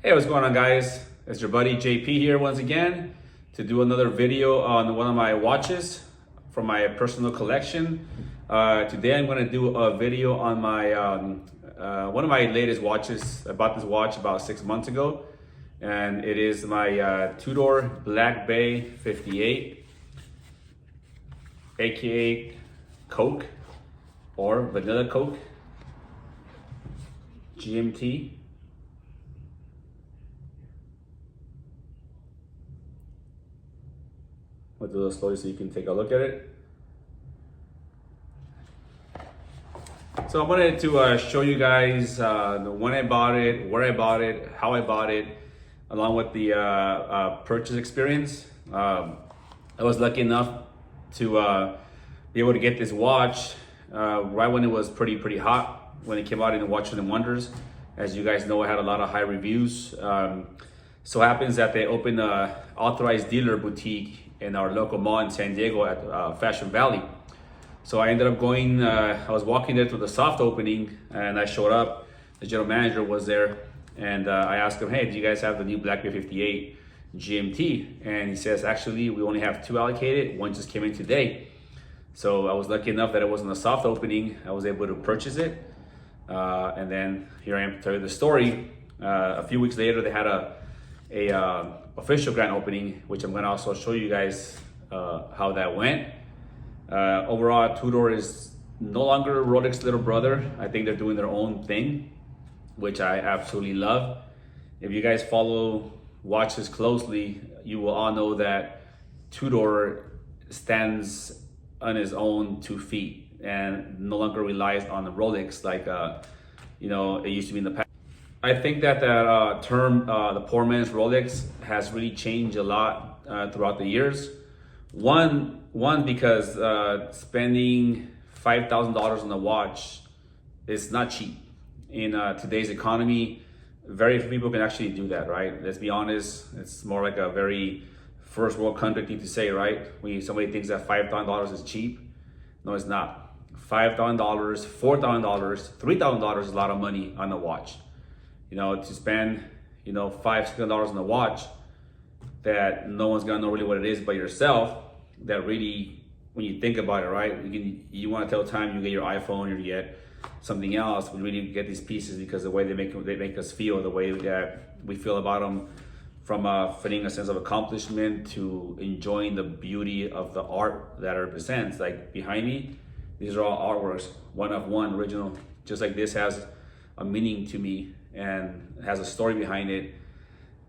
Hey, what's going on, guys? It's your buddy JP here once again to do another video on one of my watches from my personal collection. Today I'm going to do a video on my one of my latest watches. I bought this watch about 6 months ago, and it is my Tudor Black Bay 58, aka Coke or Vanilla Coke, GMT. I'll do this slowly so you can take a look at it. So I wanted to show you guys when I bought it, where I bought it, how I bought it, along with the purchase experience. I was lucky enough to be able to get this watch right when it was pretty hot, when it came out in the Watches and Wonders. As you guys know, it had a lot of high reviews. So happens that they opened an authorized dealer boutique in our local mall in San Diego at Fashion Valley. So I ended up going, I was walking there to the soft opening, and I showed up. The general manager was there, and I asked him, hey, do you guys have the new Black Bay 58 GMT? And he says, actually, we only have 2 allocated. One just came in today. So I was lucky enough that it wasn't a soft opening. I was able to purchase it. And then here I am to tell you the story. A few weeks later, they had a official grand opening, which I'm gonna also show you guys how that went. Overall, Tudor is no longer Rolex little brother. I think they're doing their own thing, which I absolutely love. If you guys follow watches closely, you will all know that Tudor stands on his own 2 feet and no longer relies on the Rolex like it used to be in the past. I think that term, the poor man's Rolex, has really changed a lot throughout the years. One because spending $5,000 on a watch is not cheap. In today's economy, very few people can actually do that, right? Let's be honest, it's more like a very first world country thing to say, right? When somebody thinks that $5,000 is cheap, no, it's not. $5,000, $4,000, $3,000 is a lot of money on a watch. To spend, $500-$600 on a watch that no one's gonna know really what it is but yourself, that really, when you think about it, right, you want to tell time, you get your iPhone or you get something else. We really get these pieces because the way they make us feel, the way that we feel about them, from feeling a sense of accomplishment to enjoying the beauty of the art that it represents. Like behind me, these are all artworks, one of one, original. Just like this has a meaning to me and has a story behind it.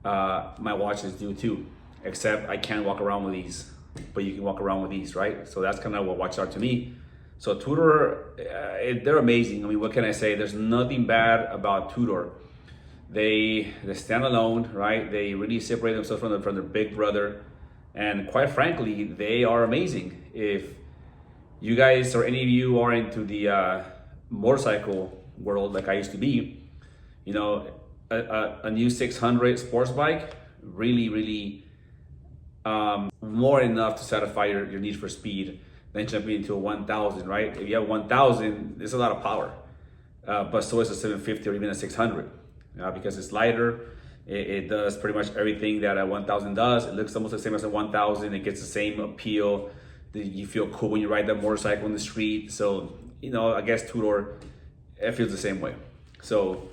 My watches do too, except I can't walk around with these, but you can walk around with these, right? So that's kind of what watches are to me. So Tudor, they're amazing. I mean, what can I say? There's nothing bad about Tudor. They stand alone, right? They really separate themselves from their big brother, and quite frankly, they are amazing. If you guys or any of you are into the motorcycle world like I used to be, a new 600 sports bike really more enough to satisfy your need for speed than jumping into a 1000, right? If you have 1000, there's a lot of power, but so is a 750 or even a 600 because it's lighter. It does pretty much everything that a 1000 does. It looks almost the same as a 1000. It gets the same appeal. You feel cool when you ride that motorcycle in the street. So I guess Tudor, it feels the same way. So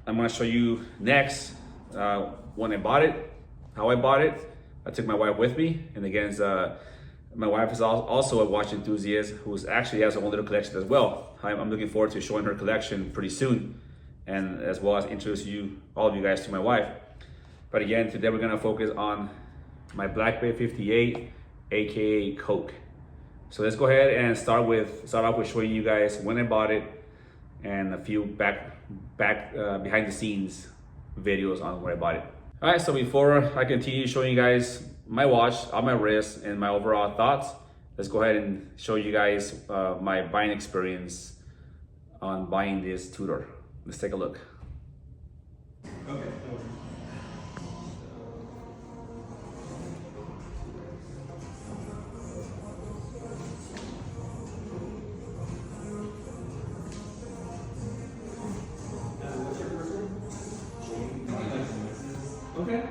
I'm gonna show you next when I bought it, how I bought it. I took my wife with me, and again, my wife is also a watch enthusiast who actually has her own little collection as well. I'm looking forward to showing her collection pretty soon, and as well as introduce all of you guys to my wife. But again, today we're gonna focus on my Black Bay 58, aka Coke. So let's go ahead and start off with showing you guys when I bought it and a few back behind the scenes videos on where I bought it. All right, so before I continue showing you guys my watch on my wrist and my overall thoughts, let's go ahead and show you guys my buying experience on buying this Tudor. Let's take a look. Okay. Okay.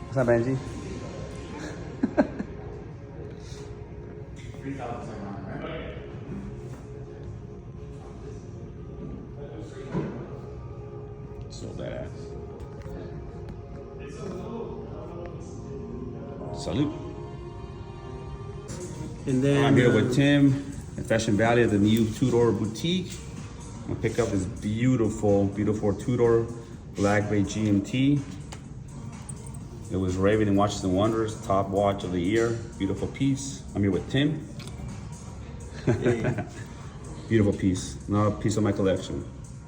What's up, Benji? So badass. Salute. And then I'm here with Tim in Fashion Valley at the new Tudor boutique. I'm gonna pick up this beautiful, beautiful Tudor Black Bay GMT. It was raving in Watches and Wonders, top watch of the year. Beautiful piece. I'm here with Tim. Beautiful piece. Another piece of my collection.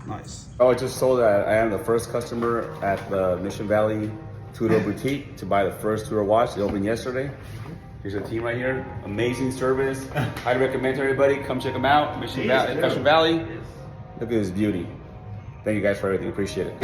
Nice. Oh, I just sold that. I am the first customer at the Mission Valley Tudor boutique to buy the first Tudor watch. They opened yesterday. Here's the team right here. Amazing service. I'd recommend to everybody, come check them out. Mission Valley, Fashion Valley. Look at this beauty. Thank you guys for everything. Appreciate it.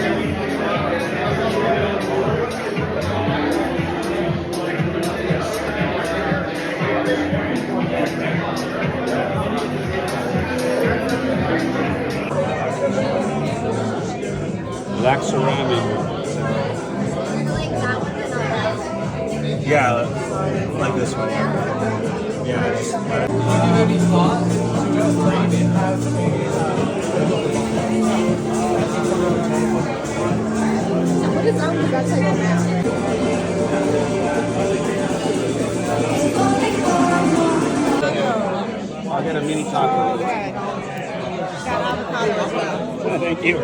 black ceramic. Yeah, like this one. Yeah. What is wrong with that type of mouth? I'll get a mini taco. Okay. Got avocado as well. Thank you.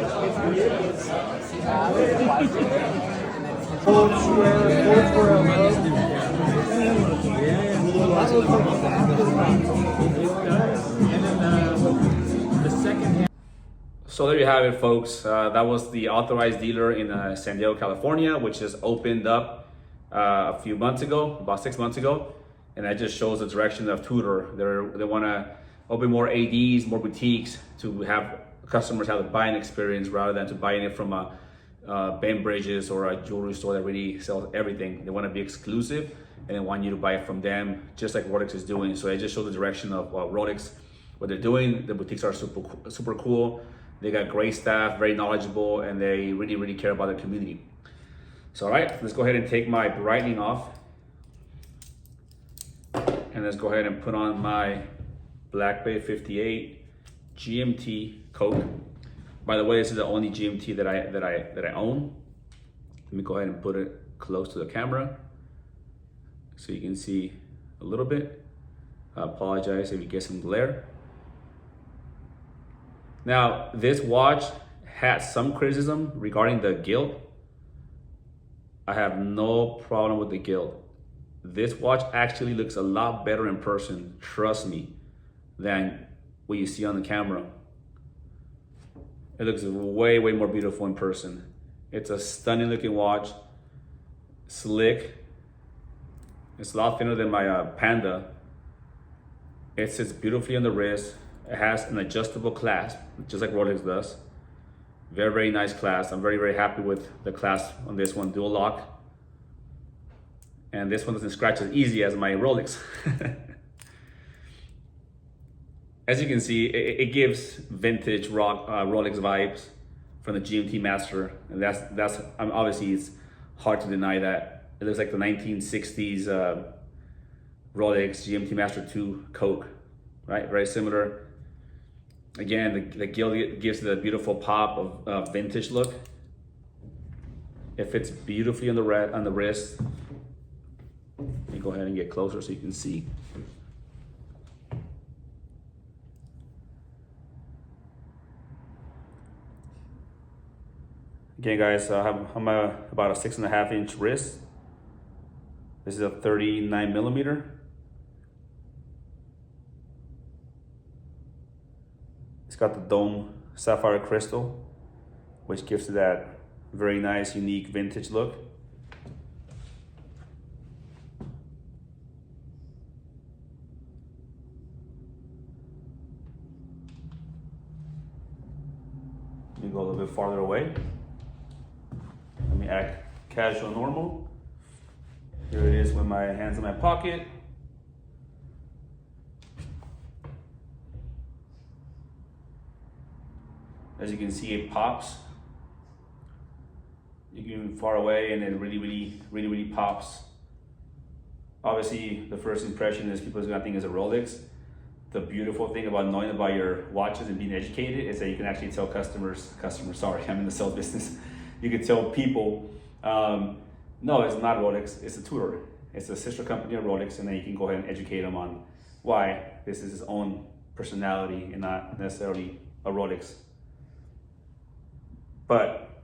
So there you have it, folks. That was the authorized dealer in San Diego, California, which just opened up a few months ago, about 6 months ago. And that just shows the direction of Tudor. They want to open more ADs, more boutiques to have customers have the buying experience rather than to buying it from a Ben Bridges or a jewelry store that really sells everything. They want to be exclusive and they want you to buy it from them, just like Rolex is doing. So it just shows the direction of Rolex, what they're doing. The boutiques are super cool. They got great staff, very knowledgeable, and they really care about their community. So all right, let's go ahead and take my brightening off. And let's go ahead and put on my Black Bay 58 GMT Coke. By the way, this is the only GMT that I own. Let me go ahead and put it close to the camera so you can see a little bit. I apologize if you get some glare. Now, this watch has some criticism regarding the gilt. I have no problem with the gilt. This watch actually looks a lot better in person, trust me, than what you see on the camera. It looks way more beautiful in person. It's a stunning looking watch, slick. It's a lot thinner than my Panda. It sits beautifully on the wrist. It has an adjustable clasp, just like Rolex does. Very nice clasp. I'm very happy with the clasp on this one, dual lock. And this one doesn't scratch as easy as my Rolex. As you can see, it gives vintage Rolex vibes from the GMT Master, and that's obviously it's hard to deny that. It looks like the 1960s Rolex GMT Master 2 Coke, right? Very similar. Again, the gilt gives it a beautiful pop of vintage look. It fits beautifully on the wrist. Let me go ahead and get closer so you can see. Again, guys, I'm about a 6.5 inch wrist. This is a 39 millimeter. It's got the dome sapphire crystal, which gives it that very nice, unique vintage look. Let me go a little bit farther away. Let me act casual normal. Here it is with my hands in my pocket. As you can see, it pops. You can far away and it really pops. Obviously, the first impression is people are gonna think it's a Rolex. The beautiful thing about knowing about your watches and being educated is that you can actually tell customers, sorry, I'm in the sales business. You can tell people, no, it's not Rolex, it's a Tudor. It's a sister company of Rolex, and then you can go ahead and educate them on why this is his own personality and not necessarily a Rolex. But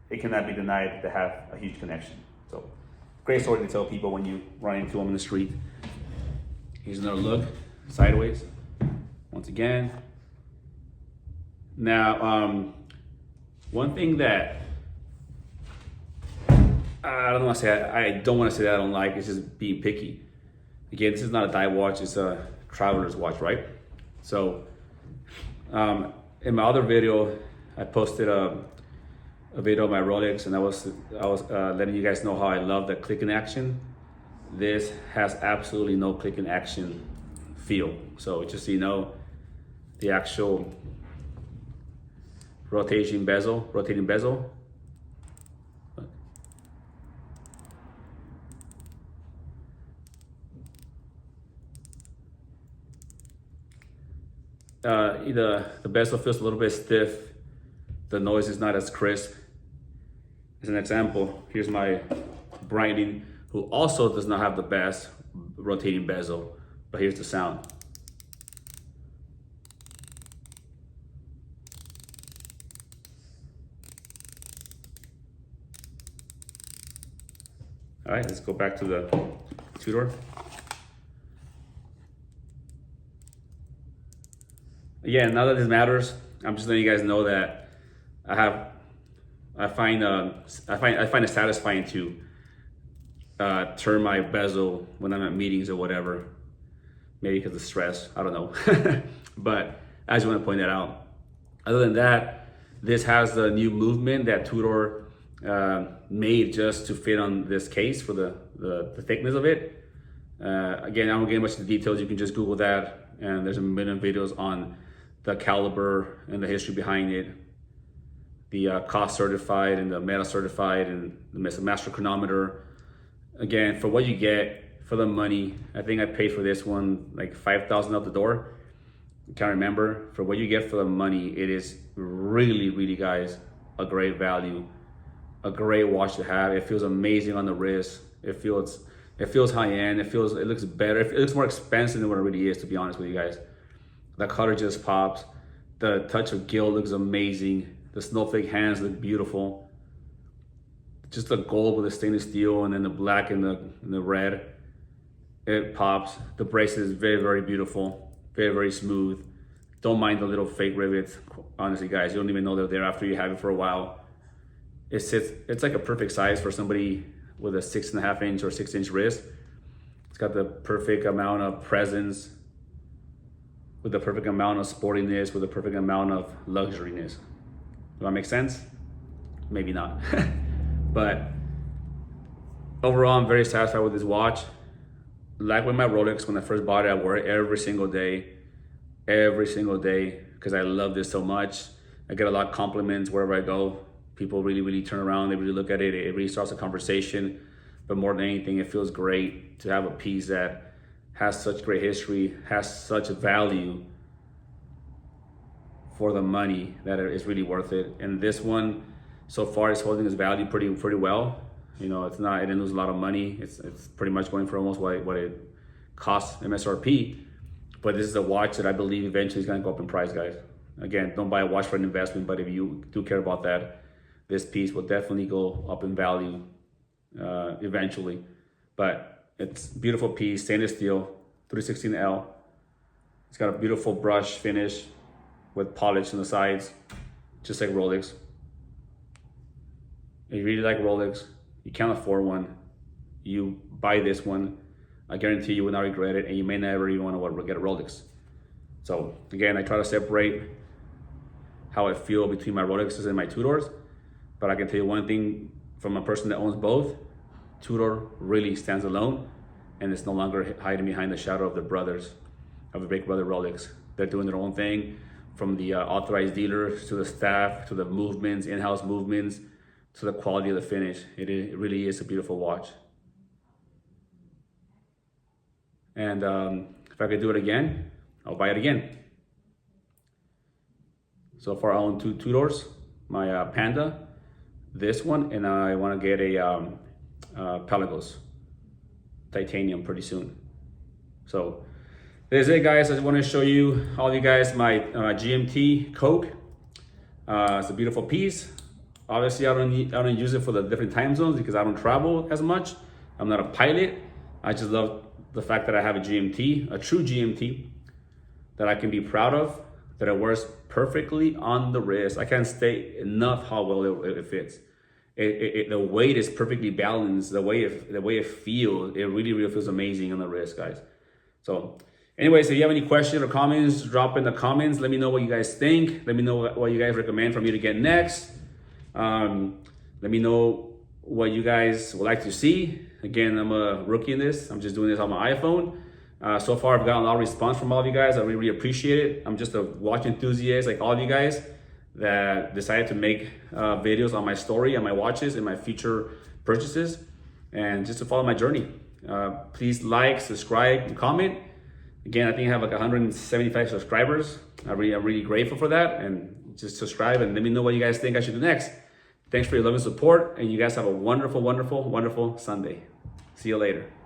it cannot be denied to have a huge connection. So, great story to tell people when you run into them in the street. Here's another look, sideways, once again. Now, one thing that I don't want to say, I don't want to say that I don't like, it's just being picky. Again, this is not a dive watch, it's a traveler's watch, right? So, in my other video, I posted a video of my Rolex, and I was letting you guys know how I love the clicking action. This has absolutely no clicking action feel. So just so you know, the actual rotating bezel. The bezel feels a little bit stiff. The noise is not as crisp. As an example, here's my Brighting, who also does not have the best rotating bezel, but here's the sound. All right, let's go back to the Tudor. Yeah, now that this matters, I'm just letting you guys know that I find it satisfying to turn my bezel when I'm at meetings or whatever. Maybe because of stress, I don't know. But I just want to point that out. Other than that, this has the new movement that Tudor made just to fit on this case for the thickness of it. Again, I won't get much into the details. You can just Google that, and there's a million videos on the caliber and the history behind it. The cost certified and the meta certified and the master chronometer. Again, for what you get for the money, I think I paid for this one like $5,000 out the door. I can't remember. For what you get for the money, it is really, guys, a great value, a great watch to have. It feels amazing on the wrist. It feels high end. It looks better. It looks more expensive than what it really is, to be honest with you guys. The color just pops. The touch of gilt looks amazing. The snowflake hands look beautiful. Just the gold with the stainless steel and then the black and the red. It pops. The bracelet is very beautiful. Very smooth. Don't mind the little fake rivets. Honestly, guys, you don't even know they're there after you have it for a while. It's like a perfect size for somebody with a 6.5 inch or 6 inch wrist. It's got the perfect amount of presence, with the perfect amount of sportiness, with the perfect amount of luxuriness. Does that make sense? Maybe not. But overall, I'm very satisfied with this watch. Like with my Rolex, when I first bought it, I wore it every single day, because I love this so much. I get a lot of compliments wherever I go. People really turn around, they really look at it, it really starts a conversation. But more than anything, it feels great to have a piece that has such great history, has such value for the money that it is really worth it. And this one, so far, is holding its value pretty well. You know, it didn't lose a lot of money. It's pretty much going for almost what it costs MSRP. But this is a watch that I believe eventually is going to go up in price, guys. Again, don't buy a watch for an investment, but if you do care about that, this piece will definitely go up in value eventually. But it's a beautiful piece, stainless steel, 316L. It's got a beautiful brush finish with polish on the sides, just like Rolex. If you really like Rolex, you can't afford one, you buy this one. I guarantee you will not regret it, and you may never even want to get a Rolex. So again, I try to separate how I feel between my Rolexes and my Tudors, but I can tell you one thing from a person that owns both: Tudor really stands alone, and it's no longer hiding behind the shadow of the brothers, of the big brother Rolex. They're doing their own thing. from the authorized dealers to the staff, to the movements, in-house movements, to the quality of the finish. It really is a beautiful watch. And if I could do it again, I'll buy it again. So far I own 2 Tudors, my Panda, this one, and I want to get a Pelagos titanium pretty soon. So there's it, guys. I just want to show you all you guys my GMT Coke. It's a beautiful piece. Obviously I don't use it for the different time zones because I don't travel as much. I'm not a pilot. I just love the fact that I have a GMT, a true GMT that I can be proud of, that it wears perfectly on the wrist. I can't state enough how well it fits. The weight is perfectly balanced. The way it feels, it really feels amazing on the wrist, guys. So anyways, if you have any questions or comments, drop in the comments. Let me know what you guys think. Let me know what you guys recommend for me to get next. Let me know what you guys would like to see. Again, I'm a rookie in this. I'm just doing this on my iPhone. So far, I've gotten a lot of response from all of you guys. I really appreciate it. I'm just a watch enthusiast like all of you guys that decided to make videos on my story and my watches and my future purchases, and just to follow my journey. Please like, subscribe, and comment. Again, I think I have like 175 subscribers. I'm really grateful for that. And just subscribe and let me know what you guys think I should do next. Thanks for your love and support, and you guys have a wonderful Sunday. See you later.